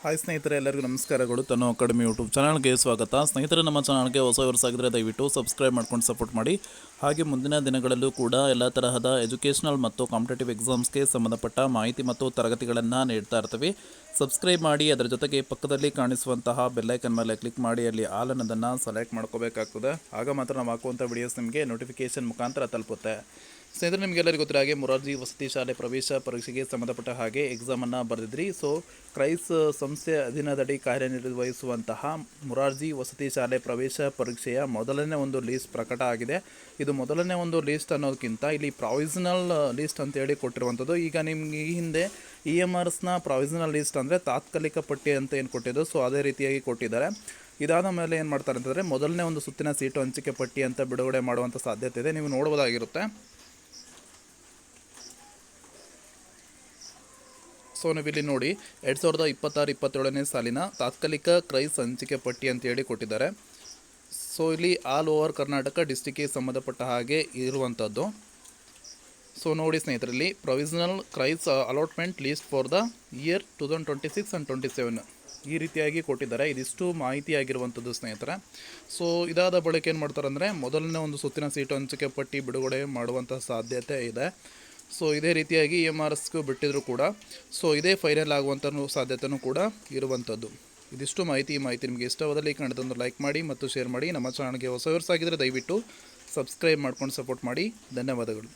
Hi ಸ್ನೇಹಿತರೆ, ಎಲ್ಲರಿಗೂ ನಮಸ್ಕಾರಗಳು. ತನ್ನೋ ಅಕಾಡೆಮಿ ಯೂಟ್ಯೂಬ್ ಚಾನಲ್ಗೆ ಸ್ವಾಗತ. ಸ್ನೇಹಿತರೆ, ನಮ್ಮ ಚಾನಲ್ಗೆ ಹೊಸವರ್ಸಾಗಿದ್ದರೆ ದಯವಿಟ್ಟು ಸಬ್ಸ್ಕ್ರೈಬ್ ಮಾಡ್ಕೊಂಡು ಸಪೋರ್ಟ್ ಮಾಡಿ. ಹಾಗೆ ಮುಂದಿನ ದಿನಗಳಲ್ಲೂ ಕೂಡ ಎಲ್ಲ ತರಹದ ಎಜುಕೇಷನಲ್ ಮತ್ತು ಕಾಂಪಿಟೇಟಿವ್ ಎಕ್ಸಾಮ್ಸ್ಗೆ ಸಂಬಂಧಪಟ್ಟ ಮಾಹಿತಿ ಮತ್ತು ತರಗತಿಗಳನ್ನು ನೀಡ್ತಾ ಇರ್ತೀವಿ. ಸಬ್ಸ್ಕ್ರೈಬ್ ಮಾಡಿ, ಅದರ ಜೊತೆಗೆ ಪಕ್ಕದಲ್ಲಿ ಕಾಣಿಸುವಂತಹ ಬೆಲ್ಲೈಕನ್ ಮೇಲೆ ಕ್ಲಿಕ್ ಮಾಡಿ ಅಲ್ಲಿ ಆಲ್ ಅನ್ನೋದನ್ನು ಸೆಲೆಕ್ಟ್ ಮಾಡ್ಕೋಬೇಕಾಗ್ತದೆ. ಆಗ ಮಾತ್ರ ನಾವು ಹಾಕುವಂಥ ವಿಡಿಯೋಸ್ ನಿಮಗೆ ನೋಟಿಫಿಕೇಷನ್ ಮುಖಾಂತರ ತಲುಪುತ್ತೆ. ಸ್ನೇಹಿತರೆ, ನಿಮಗೆಲ್ಲರಿಗೂ ಗೊತ್ತಿರೋ ಹಾಗೆ ಮೊರಾರ್ಜಿ ವಸತಿ ಶಾಲೆ ಪ್ರವೇಶ ಪರೀಕ್ಷೆಗೆ ಸಂಬಂಧಪಟ್ಟ ಹಾಗೆ ಎಕ್ಸಾಮನ್ನು ಬರೆದಿದ್ರಿ. ಸೊ ಕ್ರೈಸ್ ಸಂಸ್ಥೆ ಅಧೀನದಡಿ ಕಾರ್ಯನಿರ್ವಹಿಸುವಂತಹ ಮೊರಾರ್ಜಿ ವಸತಿ ಶಾಲೆ ಪ್ರವೇಶ ಪರೀಕ್ಷೆಯ ಮೊದಲನೇ ಒಂದು ಲೀಸ್ಟ್ ಪ್ರಕಟ ಆಗಿದೆ. ಇದು ಮೊದಲನೇ ಒಂದು ಲೀಸ್ಟ್ ಅನ್ನೋದಕ್ಕಿಂತ ಇಲ್ಲಿ ಪ್ರಾವಿಷನಲ್ ಲೀಸ್ಟ್ ಅಂತೇಳಿ ಕೊಟ್ಟಿರುವಂಥದ್ದು. ಈಗ ನಿಮ್ಗೆ ಈ ಹಿಂದೆ EMRSನ ಪ್ರಾವಿಷನಲ್ ಲೀಸ್ಟ್ ಅಂದರೆ ತಾತ್ಕಾಲಿಕ ಪಟ್ಟಿ ಅಂತ ಏನು ಕೊಟ್ಟಿದ್ದು, ಸೊ ಅದೇ ರೀತಿಯಾಗಿ ಕೊಟ್ಟಿದ್ದಾರೆ. ಇದಾದ ಮೇಲೆ ಏನು ಮಾಡ್ತಾರೆ ಅಂತಂದರೆ ಮೊದಲನೇ ಒಂದು ಸುತ್ತಿನ ಸೀಟು ಹಂಚಿಕೆ ಪಟ್ಟಿ ಅಂತ ಬಿಡುಗಡೆ ಮಾಡುವಂಥ ಸಾಧ್ಯತೆ ಇದೆ. ನೀವು ನೋಡ್ಬೋದಾಗಿರುತ್ತೆ. ಸೊ ನೀವಿಲ್ಲಿ ನೋಡಿ 2026-27ನೇ ಸಾಲಿನ ತಾತ್ಕಾಲಿಕ ಕ್ರೈಸ್ ಹಂಚಿಕೆ ಪಟ್ಟಿ ಅಂತೇಳಿ ಕೊಟ್ಟಿದ್ದಾರೆ. ಸೊ ಇಲ್ಲಿ ಆಲ್ ಓವರ್ ಕರ್ನಾಟಕ ಡಿಸ್ಟಿಕ್ಕಿಗೆ ಸಂಬಂಧಪಟ್ಟ ಹಾಗೆ ಇರುವಂಥದ್ದು. ಸೊ ನೋಡಿ ಸ್ನೇಹಿತರಲ್ಲಿ, provisional price allotment list for the year 2026 and 27 ಈ ರೀತಿಯಾಗಿ ಕೊಟ್ಟಿದ್ದಾರೆ. ಇದಿಷ್ಟು ಮಾಹಿತಿ ಆಗಿರುವಂಥದ್ದು ಸ್ನೇಹಿತರೆ. ಸೊ ಇದಾದ ಬಳಿಕ ಏನು ಮಾಡ್ತಾರೆ ಅಂದರೆ ಮೊದಲನೇ ಒಂದು ಸುತ್ತಿನ ಸೀಟು ಹಂಚಿಕೆ ಪಟ್ಟಿ ಬಿಡುಗಡೆ ಮಾಡುವಂಥ ಸಾಧ್ಯತೆ ಇದೆ. ಸೊ ಇದೇ ರೀತಿಯಾಗಿ EMRSಗೂ ಬಿಟ್ಟಿದ್ರು ಕೂಡ ಸೊ ಇದೇ ಫೈನಲ್ ಆಗುವಂಥ ಸಾಧ್ಯತೆಯೂ ಕೂಡ ಇರುವಂಥದ್ದು. ಇದಿಷ್ಟು ಮಾಹಿತಿ. ನಿಮಗೆ ಇಷ್ಟವಾದಲ್ಲಿ ಕಂಡದೊಂದು ಲೈಕ್ ಮಾಡಿ ಮತ್ತು ಶೇರ್ ಮಾಡಿ. ನಮ್ಮ ಚಾನಲ್ಗೆ ಹೊಸವರ್ಸಾಗಿದ್ದರೆ ದಯವಿಟ್ಟು ಸಬ್ಸ್ಕ್ರೈಬ್ ಮಾಡ್ಕೊಂಡು ಸಪೋರ್ಟ್ ಮಾಡಿ. ಧನ್ಯವಾದಗಳು.